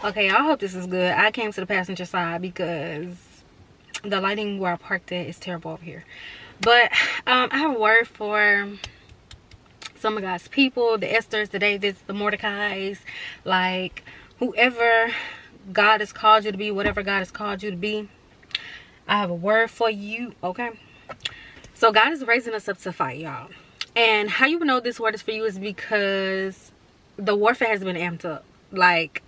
Okay, I hope this is good. I came to the passenger side because the lighting where I parked at is terrible over here. But I have a word for some of God's people, the Esthers, the Davids, the Mordecais, like whoever God has called you to be, whatever God has called you to be. I have a word for you, okay? So God is raising us up to fight, y'all. And how you know this word is for you is because the warfare has been amped up. Like,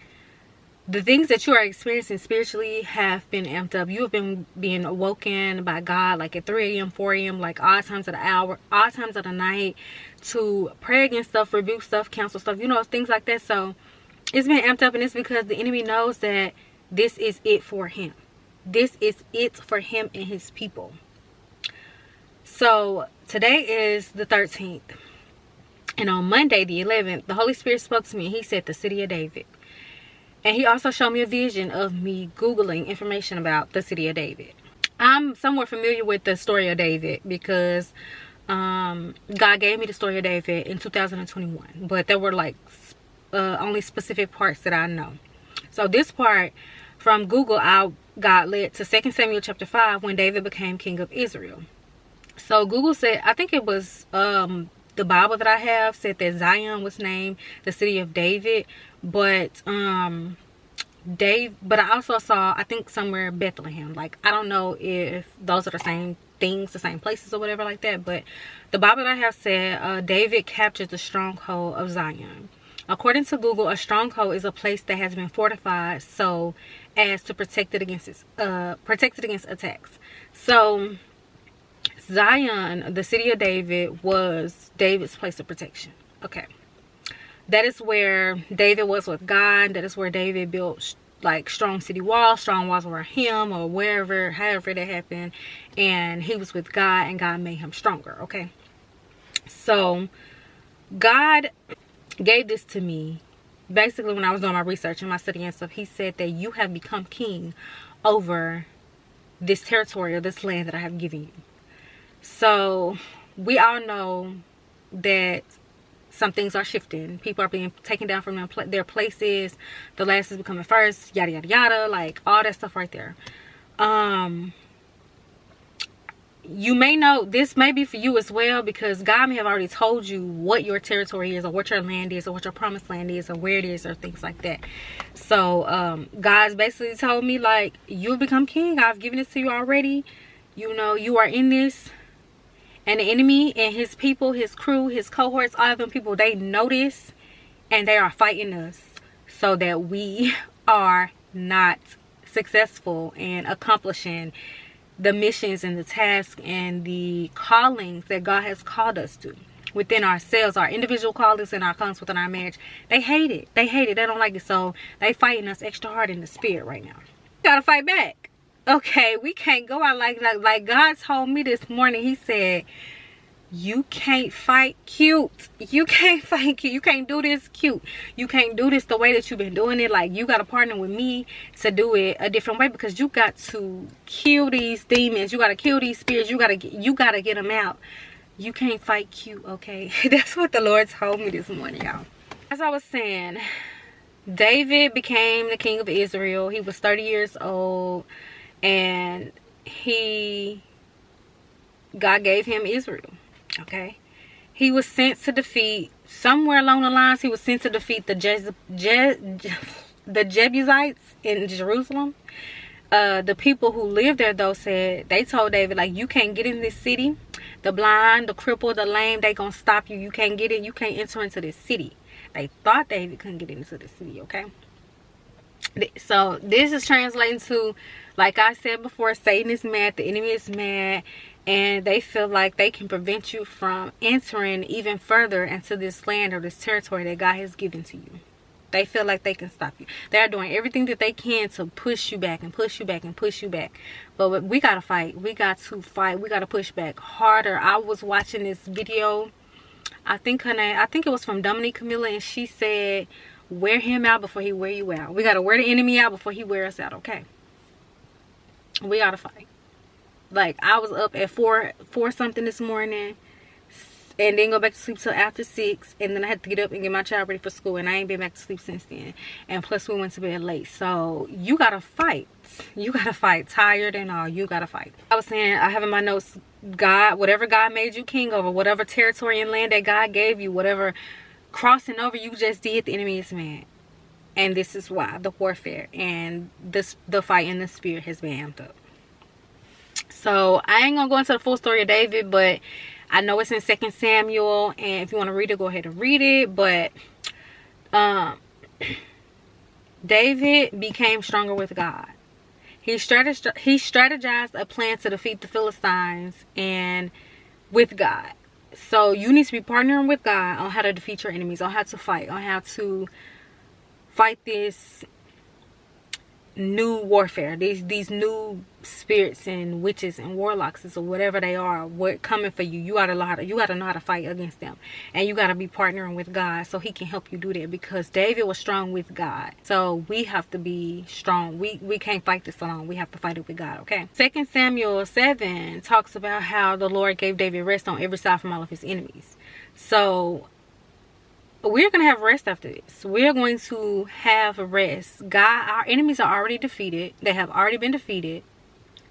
the things that you are experiencing spiritually have been amped up. You have been being awoken by God like at 3 a.m., 4 a.m., like all times of the hour, all times of the night, to pray against stuff, rebuke stuff, counsel stuff, you know, things like that. So it's been amped up, and it's because the enemy knows that this is it for him. This is it for him and his people. So today is the 13th. And on Monday, the 11th, the Holy Spirit spoke to me. He said the city of David. And he also showed me a vision of me Googling information about the city of David. I'm somewhat familiar with the story of David because God gave me the story of David in 2021. But there were like only specific parts that I know. So this part from Google, I got led to 2 Samuel chapter 5 when David became king of Israel. So Google said, I think it was the Bible that I have said that Zion was named the city of David. But I also saw, I think somewhere Bethlehem. Like, I don't know if those are the same things, the same places or whatever like that. But the Bible that I have said David captured the stronghold of Zion. According to Google, a stronghold is a place that has been fortified so as to protect it against attacks. So Zion, the city of David, was David's place of protection. Okay. That is where David was with God. That is where David built like strong city walls, strong walls around him or wherever, however that happened. And he was with God and God made him stronger. Okay. So God gave this to me basically when I was doing my research and my study and stuff. He said that you have become king over this territory or this land that I have given you. So we all know that some things are shifting. People are being taken down from their places. The last is becoming first. Yada, yada, yada. Like, all that stuff right there. You may know, this may be for you as well, because God may have already told you what your territory is or what your land is or what your promised land is or where it is or things like that. So, God's basically told me, like, you've become king. I've given this to you already. You know, you are in this. And the enemy and his people, his crew, his cohorts, all of them people, they know this and they are fighting us so that we are not successful in accomplishing the missions and the tasks and the callings that God has called us to within ourselves, our individual callings and our callings within our marriage. They hate it. They hate it. They don't like it. So they fighting us extra hard in the spirit right now. We gotta fight back. Okay, we can't go out like God told me this morning. He said, you can't fight cute. You can't fight cute. You can't do this cute. You can't do this the way that you've been doing it. Like, you got to partner with me to do it a different way, because you got to kill these demons. You got to kill these spirits. You got to get them out. You can't fight cute, okay? That's what the Lord told me this morning, y'all. As I was saying, David became the king of Israel. He was 30 years old. And God gave him Israel. Okay. He was sent to defeat, somewhere along the lines, he was sent to defeat the Jebusites in Jerusalem. The people who lived there, though, said, they told David, like, you can't get in this city. The blind, the crippled, the lame, they gonna stop you. You can't get in. You can't enter into this city. They thought David couldn't get into the city, okay? So this is translating to, like I said before, Satan is mad, the enemy is mad, and they feel like they can prevent you from entering even further into this land or this territory that God has given to you. They feel like they can stop you. They're doing everything that they can to push you back and push you back and push you back. But we got to fight. We got to fight. We got to push back harder. I was watching this video. I think it was from Dominique Camilla, and she said, wear him out before he wear you out. We got to wear the enemy out before he wear us out, okay? We got to fight. Like, I was up at 4 something this morning, and then go back to sleep till after 6, and then I had to get up and get my child ready for school, and I ain't been back to sleep since then. And plus we went to bed late. So you gotta fight. You gotta fight. Tired and all, you gotta fight. I was saying, I have in my notes, God, whatever God made you king over, whatever territory and land that God gave you, whatever crossing over you just did, the enemy is mad. And this is why the warfare and the fight in the spirit has been amped up. So I ain't gonna go into the full story of David, but I know it's in 2 Samuel, and if you want to read it, go ahead and read it. But David became stronger with God. He strategized a plan to defeat the Philistines and with God. So you need to be partnering with God on how to defeat your enemies, on how to fight, on how to fight this new warfare, these new spirits and witches and warlocks or whatever they are, what coming for you. You gotta know how to fight against them, and you gotta be partnering with God so he can help you do that, because David was strong with God. So we have to be strong. We can't fight this alone. We have to fight it with God. Okay. 2 Samuel 7 talks about how the Lord gave David rest on every side from all of his enemies. So we're going to have rest after this. We're going to have rest. God, our enemies are already defeated. They have already been defeated.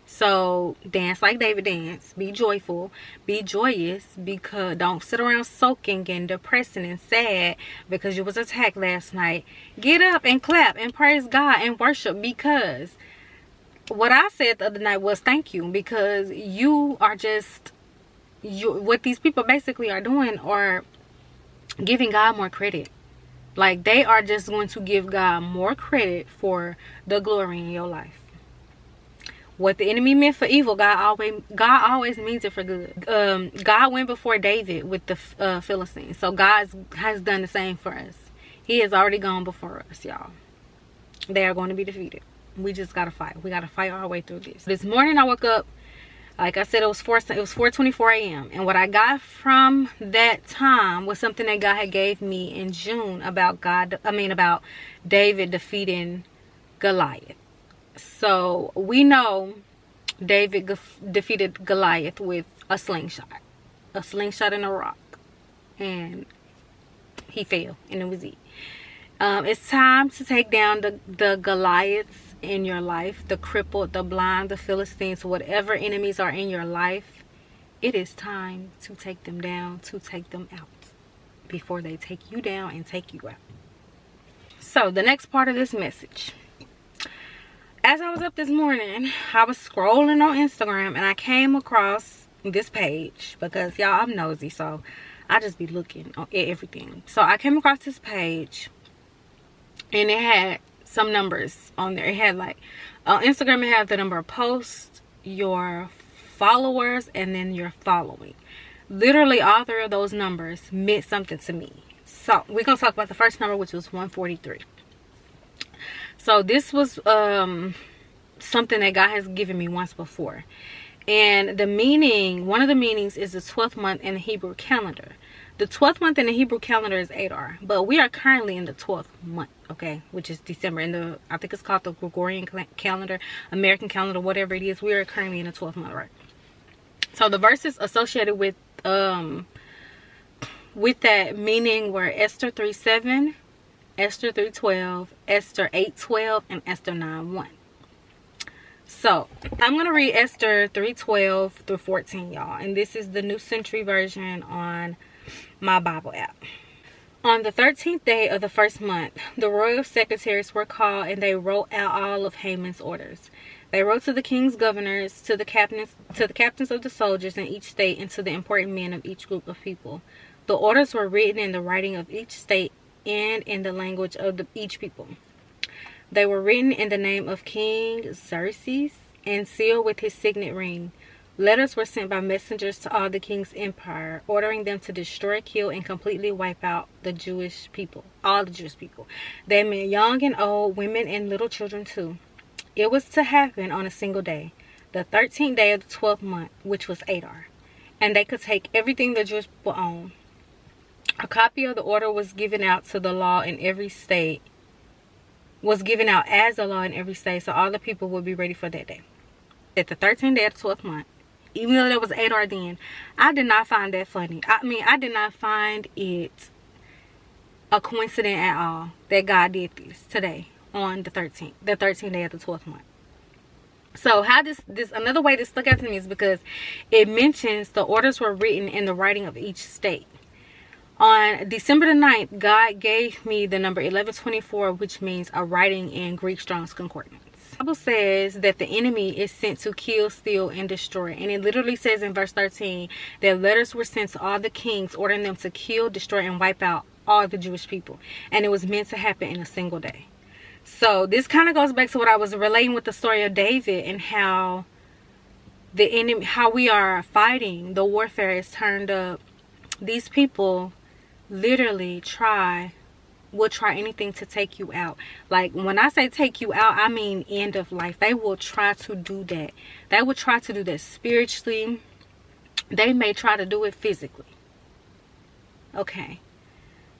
So dance like David danced. Be joyful. Be joyous. Because don't sit around sulking and depressing and sad because you was attacked last night. Get up and clap and praise God and worship, because what I said the other night was thank you, because you are just, what these people basically are doing are giving God more credit. Like, they are just going to give God more credit for the glory in your life. What the enemy meant for evil, God always means it for good. God went before David with the Philistines. So God has done the same for us. He has already gone before us, y'all. They are going to be defeated. We just gotta fight. We gotta fight our way through this. This morning I woke up, like I said, it was 4:24 a.m. And what I got from that time was something that God had gave me in June about David defeating Goliath. So we know David defeated Goliath with a slingshot and a rock, and he fell, and it was it. It's time to take down the Goliaths in your life, the crippled, the blind, the Philistines, whatever enemies are in your life. It is time to take them down, to take them out before they take you down and take you out. So the next part of this message, as I was up this morning, I was scrolling on Instagram and I came across this page, because y'all, I'm nosy, so I just be looking at everything. So I came across this page and it had some numbers on there. It had, like, on Instagram, it had the number of posts, your followers, and then your following. Literally all three of those numbers meant something to me. So we're gonna talk about the first number, which was 143. So this was something that God has given me once before, and the meaning, one of the meanings, is the 12th month in the Hebrew calendar. The 12th month in the Hebrew calendar is Adar, but we are currently in the 12th month, okay, which is December. In I think it's called the Gregorian calendar, American calendar, whatever it is. We are currently in the 12th month, right? So the verses associated with that meaning were Esther 3:7, Esther 3:12, Esther 8:12, and Esther 9:1. So I'm gonna read Esther 3:12 through 14, y'all, and this is the New Century Version on my Bible app. On the 13th day of the first month, the royal secretaries were called, and they wrote out all of Haman's orders. They wrote to the king's governors, to the captains of the soldiers in each state, and to the important men of each group of people. The orders were written in the writing of each state and in the language of each people. They were written in the name of King Xerxes and sealed with his signet ring. Letters were sent by messengers to all the king's empire, ordering them to destroy, kill, and completely wipe out the Jewish people, all the Jewish people. They meant young and old, women and little children too. It was to happen on a single day, the 13th day of the 12th month, which was Adar, and they could take everything the Jewish people owned. A copy of the order was given out to the law in every state, was given out as a law in every state, so all the people would be ready for that day. At the 13th day of the 12th month, even though there was Adar then, I did not find that funny. I mean, I did not find it a coincidence at all that God did this today on the 13th day of the 12th month. So how this another way this stuck out to me is because it mentions the orders were written in the writing of each state. On December the 9th, God gave me the number 1124, which means a writing in Greek Strong's Concordance. The Bible says that the enemy is sent to kill, steal, and destroy. And it literally says in verse 13 that letters were sent to all the kings ordering them to kill, destroy, and wipe out all the Jewish people. And it was meant to happen in a single day. So this kind of goes back to what I was relating with the story of David and how the enemy, how we are fighting, the warfare is turned up. These people literally will try anything to take you out. Like when I say take you out, I mean end of life. They will try to do that. They will try to do that spiritually. They may try to do it physically. Okay.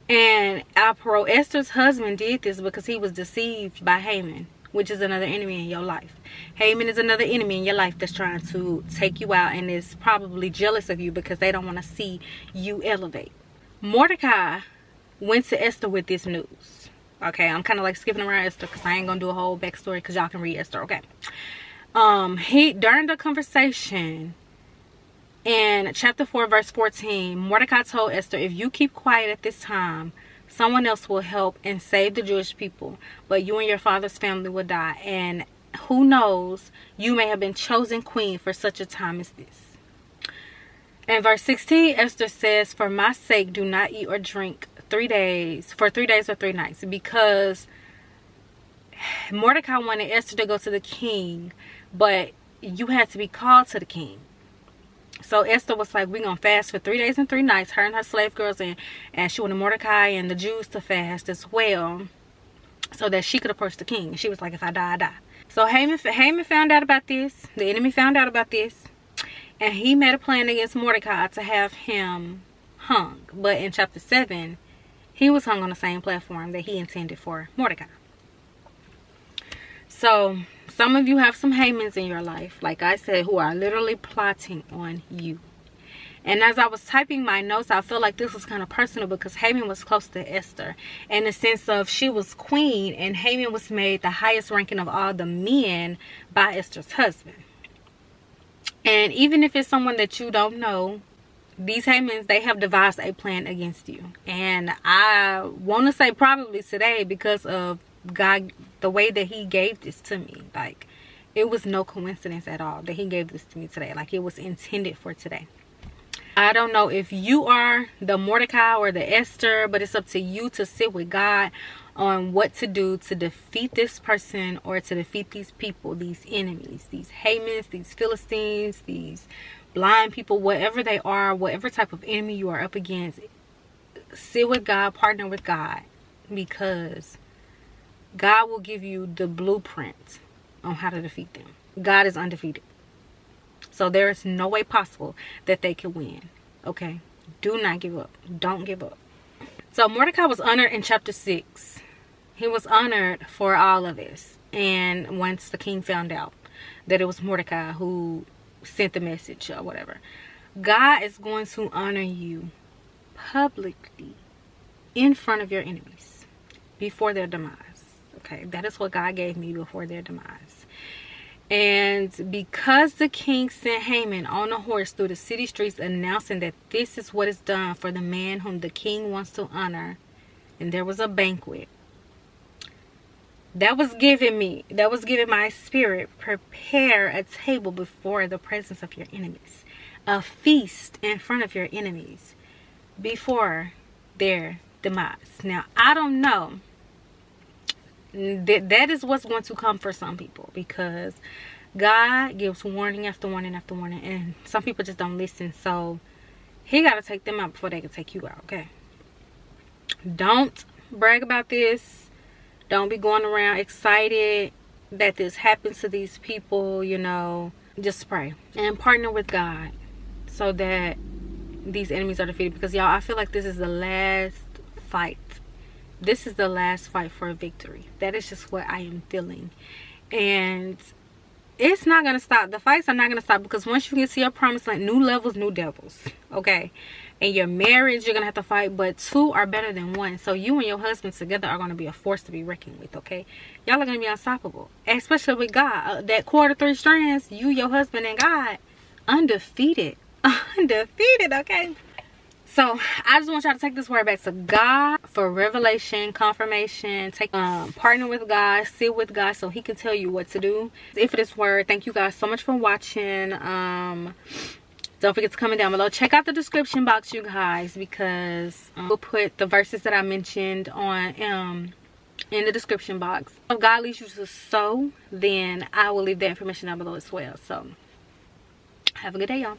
And Esther's husband did this because he was deceived by Haman, which is another enemy in your life. Haman is another enemy in your life that's trying to take you out and is probably jealous of you because they don't want to see you elevate. Mordecai went to Esther with this news. Okay, I'm kind of like skipping around Esther because I ain't gonna do a whole backstory because y'all can read Esther. Okay. During the conversation in chapter 4 verse 14, Mordecai told Esther, if you keep quiet at this time, someone else will help and save the Jewish people, but you and your father's family will die. And who knows, you may have been chosen queen for such a time as this. In verse 16, Esther says, for my sake, do not eat or drink for 3 days or 3 nights, because Mordecai wanted Esther to go to the king, but you had to be called to the king. So Esther was like, we're going to fast for 3 days and 3 nights, her and her slave girls, and she wanted Mordecai and the Jews to fast as well so that she could approach the king. She was like, if I die, I die. So Haman found out about this. The enemy found out about this. And he made a plan against Mordecai to have him hung. But in chapter 7, he was hung on the same platform that he intended for Mordecai. So some of you have some Hamans in your life, like I said, who are literally plotting on you. And as I was typing my notes, I feel like this was kind of personal because Haman was close to Esther in the sense of she was queen and Haman was made the highest ranking of all the men by Esther's husband. And even if it's someone that you don't know, these Hamans, they have devised a plan against you. And I want to say probably today because of God, the way that he gave this to me. Like, it was no coincidence at all that he gave this to me today. Like, it was intended for today. I don't know if you are the Mordecai or the Esther, but it's up to you to sit with God on what to do to defeat this person or to defeat these people, these enemies, these Hamans, these Philistines, these blind people, whatever they are, whatever type of enemy you are up against. Sit with God, partner with God, because God will give you the blueprint on how to defeat them. God is undefeated. So there is no way possible that they can win. Okay? Do not give up. Don't give up. So Mordecai was honored in chapter 6. He was honored for all of this. And once the king found out that it was Mordecai who sent the message or whatever, God is going to honor you publicly in front of your enemies before their demise. Okay, that is what God gave me, before their demise. And because the king sent Haman on a horse through the city streets announcing that this is what is done for the man whom the king wants to honor, and there was a banquet, that was given my spirit, prepare a table before the presence of your enemies, a feast in front of your enemies before their demise. Now, I don't know. That is what's going to come for some people, because God gives warning after warning after warning, and some people just don't listen. So he got to take them out before they can take you out. Okay, don't brag about this. Don't be going around excited that this happens to these people. You know, just pray and partner with God so that these enemies are defeated, because y'all, I feel like this is the last fight. This is the last fight for a victory. That is just what I am feeling. And it's not gonna stop. The fights are not gonna stop, because once you get to your promised land, new levels, new devils. Okay. In your marriage, you're gonna have to fight, but two are better than one. So you and your husband together are gonna be a force to be reckoned with. Okay, y'all are gonna be unstoppable, especially with God. That quarter 3 strands, you, your husband, and God, undefeated. Undefeated. Okay. So I just want y'all to take this word back to God for revelation, confirmation. Take partner with God, sit with God so he can tell you what to do. If this word, thank you guys so much for watching. Don't forget to comment down below. Check out the description box, you guys, because we'll put the verses that I mentioned on in the description box. If God leads you to sow, then I will leave that information down below as well. So have a good day, y'all.